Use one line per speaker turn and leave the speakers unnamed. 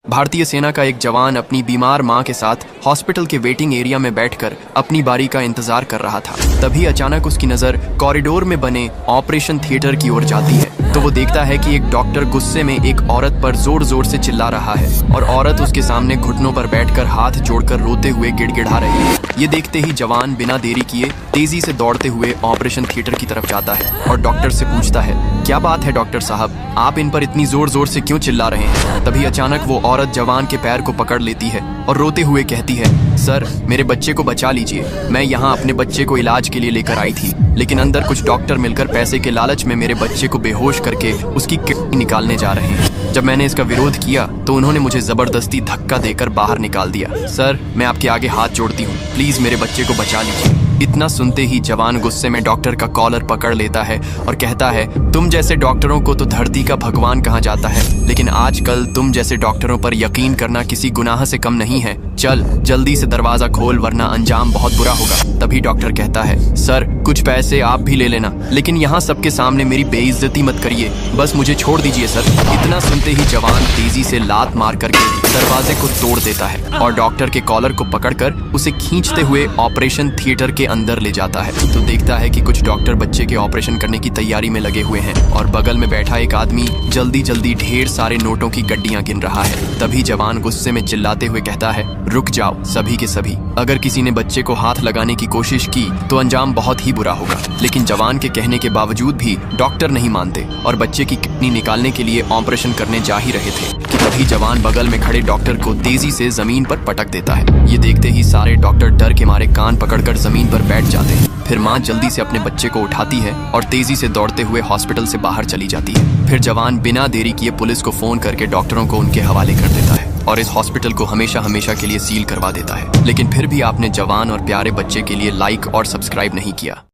भारतीय सेना का एक जवान अपनी बीमार मां के साथ हॉस्पिटल के वेटिंग एरिया में बैठकर अपनी बारी का इंतजार कर रहा था। तभी अचानक उसकी नजर कॉरिडोर में बने ऑपरेशन थिएटर की ओर जाती है तो वो देखता है कि एक डॉक्टर गुस्से में एक औरत पर जोर जोर से चिल्ला रहा है और औरत उसके सामने घुटनों पर बैठकर हाथ जोड़कर रोते हुए गिड़गिड़ा रही है। ये देखते ही जवान बिना देरी किए तेजी से दौड़ते हुए ऑपरेशन थिएटर की तरफ जाता है और डॉक्टर से पूछता है, क्या बात है डॉक्टर साहब, आप इन पर इतनी जोर जोर से क्यों चिल्ला रहे हैं। तभी अचानक वो औरत जवान के पैर को पकड़ लेती है और रोते हुए कहती है, सर मेरे बच्चे को बचा लीजिए, मैं यहाँ अपने बच्चे को इलाज के लिए लेकर आई थी, लेकिन अंदर कुछ डॉक्टर मिलकर पैसे के लालच में मेरे बच्चे को बेहोश करके उसकी किडनी निकालने जा रहे हैं। जब मैंने इसका विरोध किया तो उन्होंने मुझे जबरदस्ती धक्का देकर बाहर निकाल दिया। सर मैं आपके आगे हाथ जोड़ती हूँ, प्लीज मेरे बच्चे को बचा लीजिए। इतना सुनते ही जवान गुस्से में डॉक्टर का कॉलर पकड़ लेता है और कहता है, तुम जैसे डॉक्टरों को तो धरती का भगवान कहा जाता है, लेकिन आजकल तुम जैसे डॉक्टरों पर यकीन करना किसी गुनाह से कम नहीं है। चल जल्दी से दरवाजा खोल वरना अंजाम बहुत बुरा होगा। तभी डॉक्टर कहता है, सर कुछ पैसे आप भी ले लेना, लेकिन यहाँ सबके सामने मेरी बेइज्जती मत करिए, बस मुझे छोड़ दीजिए सर। इतना सुनते ही जवान तेजी से लात मार करके दरवाजे को तोड़ देता है और डॉक्टर के कॉलर को पकड़कर उसे खींचते हुए ऑपरेशन थिएटर के अंदर ले जाता है तो देखता है कि कुछ डॉक्टर बच्चे के ऑपरेशन करने की तैयारी में लगे हुए हैं और बगल में बैठा एक आदमी जल्दी जल्दी ढेर सारे नोटों की गड्डियां गिन रहा है। तभी जवान गुस्से में चिल्लाते हुए कहता है, रुक जाओ सभी के सभी, अगर किसी ने बच्चे को हाथ लगाने की कोशिश की तो अंजाम बहुत ही बुरा होगा। लेकिन जवान के कहने के बावजूद भी डॉक्टर नहीं मानते और बच्चे की किडनी निकालने के लिए ऑपरेशन करने जा ही रहे थे कि तभी जवान बगल में खड़े डॉक्टर को तेजी से जमीन पर पटक देता है। ये देखते ही सारे डॉक्टर डर के मारे कान पकड़कर जमीन पर बैठ जाते हैं। फिर माँ जल्दी से अपने बच्चे को उठाती है और तेजी से दौड़ते हुए हॉस्पिटल से बाहर चली जाती है। फिर जवान बिना देरी किए पुलिस को फोन करके डॉक्टरों को उनके हवाले कर देता है और इस हॉस्पिटल को हमेशा हमेशा के लिए सील करवा देता है। लेकिन फिर भी आपने जवान और प्यारे बच्चे के लिए लाइक और सब्सक्राइब नहीं किया।